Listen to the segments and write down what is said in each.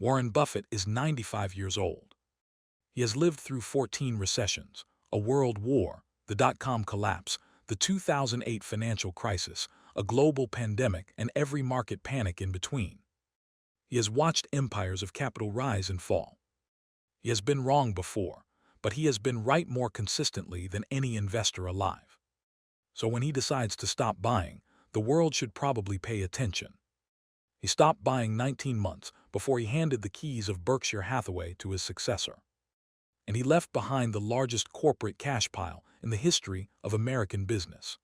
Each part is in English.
Warren Buffett is 95 years old. He has lived through 14 recessions, a world war, the dot-com collapse, the 2008 financial crisis, a global pandemic, and every market panic in between. He has watched empires of capital rise and fall. He has been wrong before, but he has been right more consistently than any investor alive. So when he decides to stop buying, the world should probably pay attention. He stopped buying 19 months before he handed the keys of Berkshire Hathaway to his successor. And he left behind the largest corporate cash pile in the history of American business.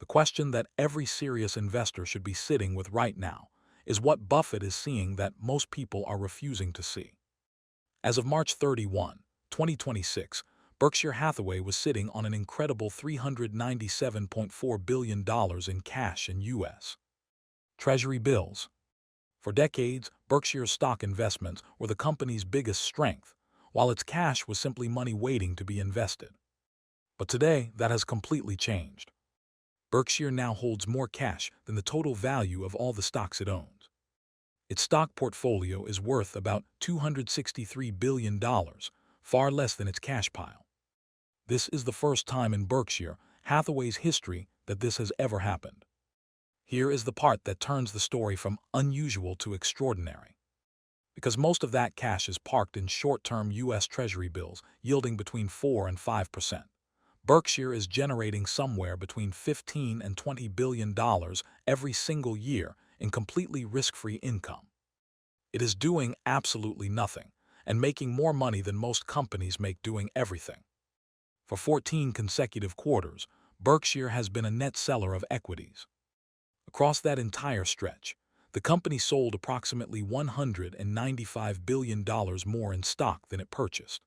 The question that every serious investor should be sitting with right now is what Buffett is seeing that most people are refusing to see. As of March 31, 2026, Berkshire Hathaway was sitting on an incredible $397.4 billion in cash and U.S. Treasury bills. For decades, Berkshire's stock investments were the company's biggest strength, while its cash was simply money waiting to be invested. But today, that has completely changed. Berkshire now holds more cash than the total value of all the stocks it owns. Its stock portfolio is worth about $263 billion, far less than its cash pile. This is the first time in Berkshire Hathaway's history that this has ever happened. Here is the part that turns the story from unusual to extraordinary. Because most of that cash is parked in short-term U.S. Treasury bills yielding between 4 and 5%. Berkshire is generating somewhere between $15 and $20 billion every single year in completely risk-free income. It is doing absolutely nothing and making more money than most companies make doing everything. For 14 consecutive quarters, Berkshire has been a net seller of equities. Across that entire stretch, the company sold approximately $195 billion more in stock than it purchased.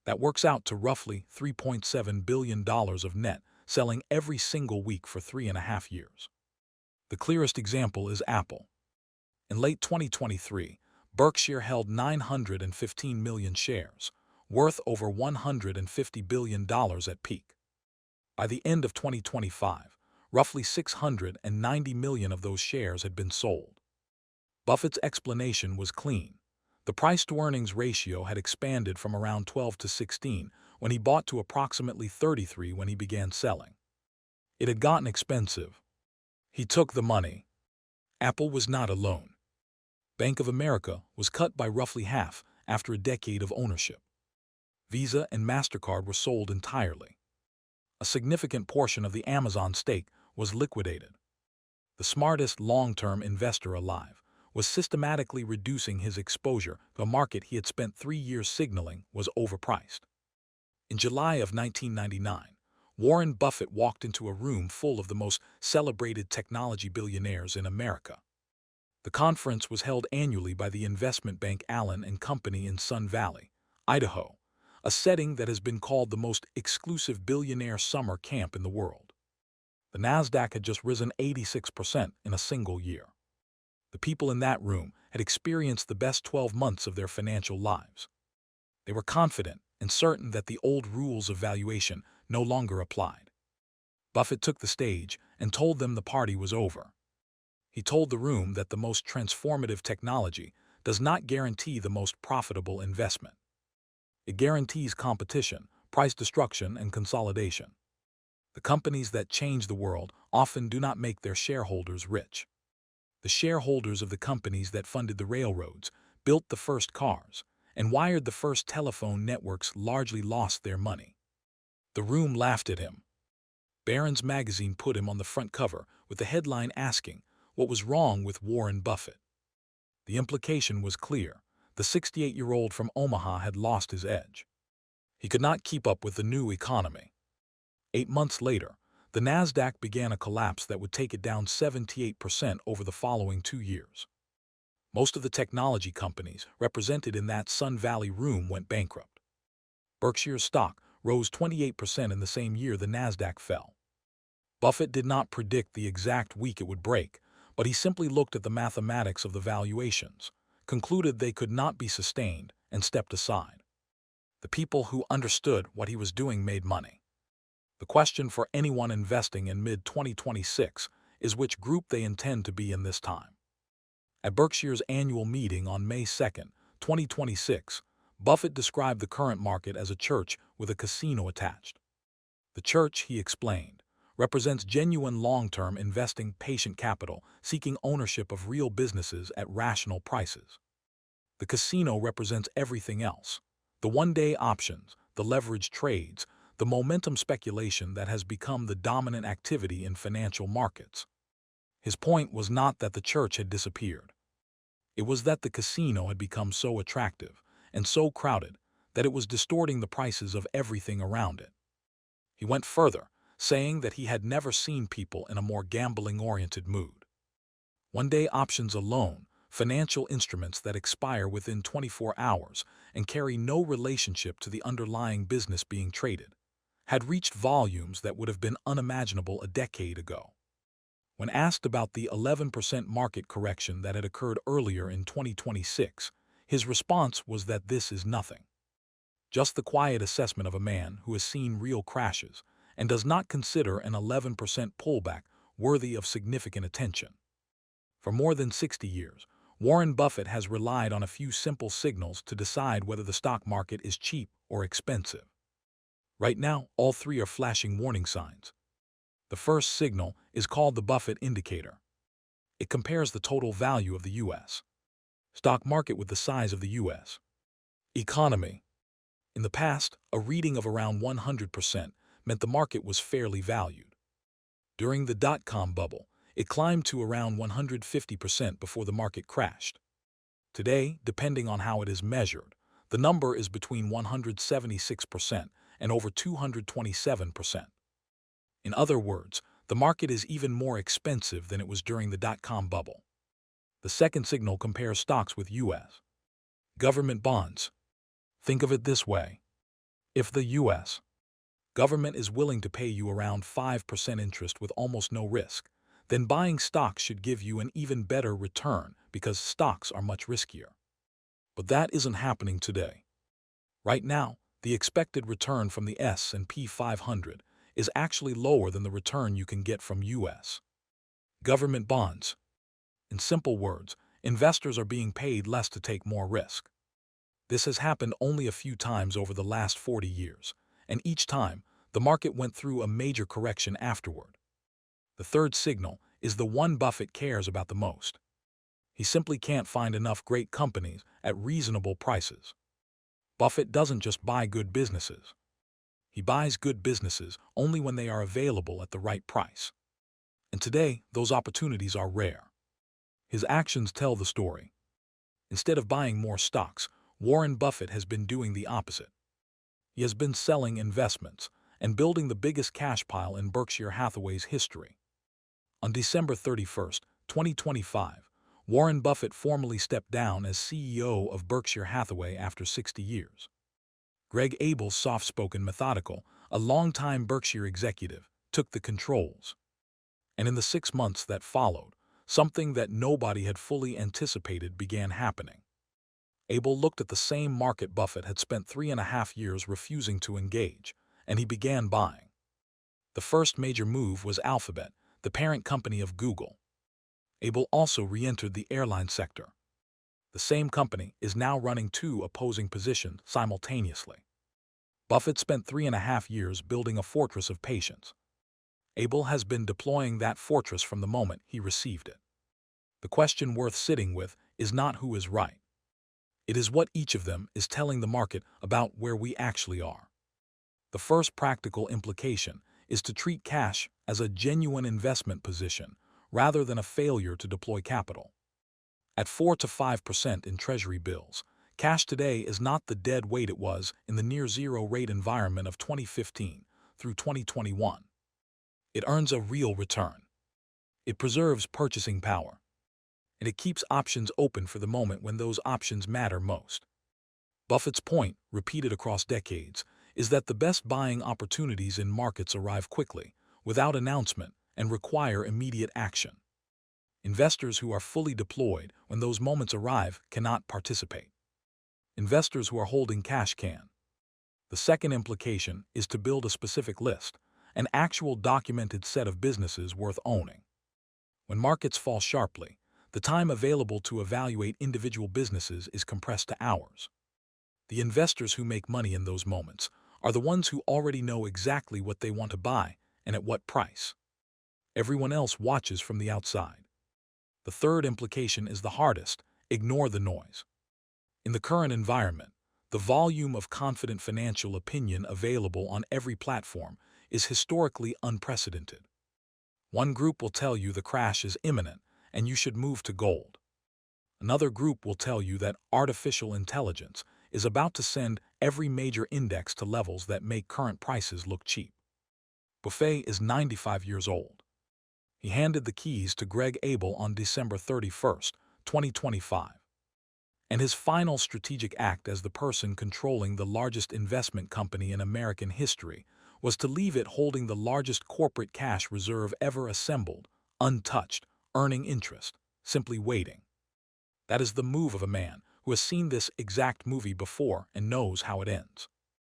That works out to roughly $3.7 billion of net selling every single week for 3.5 years. The clearest example is Apple. In late 2023, Berkshire held 915 million shares, worth over $150 billion at peak. By the end of 2025, roughly 690 million of those shares had been sold. Buffett's explanation was clean. The price-to-earnings ratio had expanded from around 12 to 16 when he bought to approximately 33 when he began selling. It had gotten expensive. He took the money. Apple was not alone. Bank of America was cut by roughly half after a decade of ownership. Visa and Mastercard were sold entirely. A significant portion of the Amazon stake was liquidated. The smartest long-term investor alive was systematically reducing his exposure to a market he had spent 3 years signaling was overpriced. In July of 1999, Warren Buffett walked into a room full of the most celebrated technology billionaires in America. The conference was held annually by the investment bank Allen & Company in Sun Valley, Idaho, a setting that has been called the most exclusive billionaire summer camp in the world. The Nasdaq had just risen 86% in a single year. The people in that room had experienced the best 12 months of their financial lives. They were confident and certain that the old rules of valuation no longer applied. Buffett took the stage and told them the party was over. He told the room that the most transformative technology does not guarantee the most profitable investment. It guarantees competition, price destruction, and consolidation. The companies that change the world often do not make their shareholders rich. The shareholders of the companies that funded the railroads, built the first cars, and wired the first telephone networks largely lost their money. The room laughed at him. Barron's magazine put him on the front cover with the headline asking what was wrong with Warren Buffett. The implication was clear. The 68-year-old from Omaha had lost his edge. He could not keep up with the new economy. 8 months later, the Nasdaq began a collapse that would take it down 78% over the following 2 years. Most of the technology companies represented in that Sun Valley room went bankrupt. Berkshire's stock rose 28% in the same year the Nasdaq fell. Buffett did not predict the exact week it would break, but he simply looked at the mathematics of the valuations, concluded they could not be sustained, and stepped aside. The people who understood what he was doing made money. The question for anyone investing in mid-2026 is which group they intend to be in this time. At Berkshire's annual meeting on May 2, 2026, Buffett described the current market as a church with a casino attached. The church, he explained, represents genuine long-term investing patient capital seeking ownership of real businesses at rational prices. The casino represents everything else: the one-day options, the leveraged trades, the momentum speculation that has become the dominant activity in financial markets. His point was not that the church had disappeared. It was that the casino had become so attractive and so crowded that it was distorting the prices of everything around it. He went further, saying that he had never seen people in a more gambling-oriented mood. One-day options alone, financial instruments that expire within 24 hours and carry no relationship to the underlying business being traded, had reached volumes that would have been unimaginable a decade ago. When asked about the 11% market correction that had occurred earlier in 2026, his response was that this is nothing. Just the quiet assessment of a man who has seen real crashes and does not consider an 11% pullback worthy of significant attention. For more than 60 years, Warren Buffett has relied on a few simple signals to decide whether the stock market is cheap or expensive. Right now, all three are flashing warning signs. The first signal is called the Buffett Indicator. It compares the total value of the U.S. stock market with the size of the U.S. economy. In the past, a reading of around 100% meant the market was fairly valued. During the dot-com bubble, it climbed to around 150% before the market crashed. Today, depending on how it is measured, the number is between 176% and over 227%. In other words, the market is even more expensive than it was during the dot-com bubble. The second signal compares stocks with U.S. government bonds. Think of it this way. If the U.S. government is willing to pay you around 5% interest with almost no risk, then buying stocks should give you an even better return because stocks are much riskier. But that isn't happening today. Right now, the expected return from the S&P 500 is actually lower than the return you can get from U.S. government bonds. In simple words, investors are being paid less to take more risk. This has happened only a few times over the last 40 years, and each time, the market went through a major correction afterward. The third signal is the one Buffett cares about the most. He simply can't find enough great companies at reasonable prices. Buffett doesn't just buy good businesses. He buys good businesses only when they are available at the right price. And today, those opportunities are rare. His actions tell the story. Instead of buying more stocks, Warren Buffett has been doing the opposite. He has been selling investments and building the biggest cash pile in Berkshire Hathaway's history. On December 31, 2025, Warren Buffett formally stepped down as CEO of Berkshire Hathaway after 60 years. Greg Abel's soft-spoken methodical, a longtime Berkshire executive, took the controls. And in the 6 months that followed, something that nobody had fully anticipated began happening. Abel looked at the same market Buffett had spent 3.5 years refusing to engage, and he began buying. The first major move was Alphabet, the parent company of Google. Abel also re-entered the airline sector. The same company is now running two opposing positions simultaneously. Buffett spent 3.5 years building a fortress of patience. Abel has been deploying that fortress from the moment he received it. The question worth sitting with is not who is right. It is what each of them is telling the market about where we actually are. The first practical implication is to treat cash as a genuine investment position rather than a failure to deploy capital. At 4 to 5% in Treasury bills, cash today is not the dead weight it was in the near-zero rate environment of 2015 through 2021. It earns a real return. It preserves purchasing power. And it keeps options open for the moment when those options matter most. Buffett's point, repeated across decades, is that the best buying opportunities in markets arrive quickly, without announcement, and require immediate action. Investors who are fully deployed when those moments arrive cannot participate. Investors who are holding cash can. The second implication is to build a specific list, an actual documented set of businesses worth owning. When markets fall sharply, The time available to evaluate individual businesses is compressed to hours. The investors who make money in those moments are the ones who already know exactly what they want to buy and at what price. Everyone else watches from the outside. The third implication is the hardest: ignore the noise. In the current environment, the volume of confident financial opinion available on every platform is historically unprecedented. One group will tell you the crash is imminent and you should move to gold. Another group will tell you that artificial intelligence is about to send every major index to levels that make current prices look cheap. Buffett is 95 years old. He handed the keys to Greg Abel on December 31, 2025. And his final strategic act as the person controlling the largest investment company in American history was to leave it holding the largest corporate cash reserve ever assembled, untouched, earning interest, simply waiting. That is the move of a man who has seen this exact movie before and knows how it ends.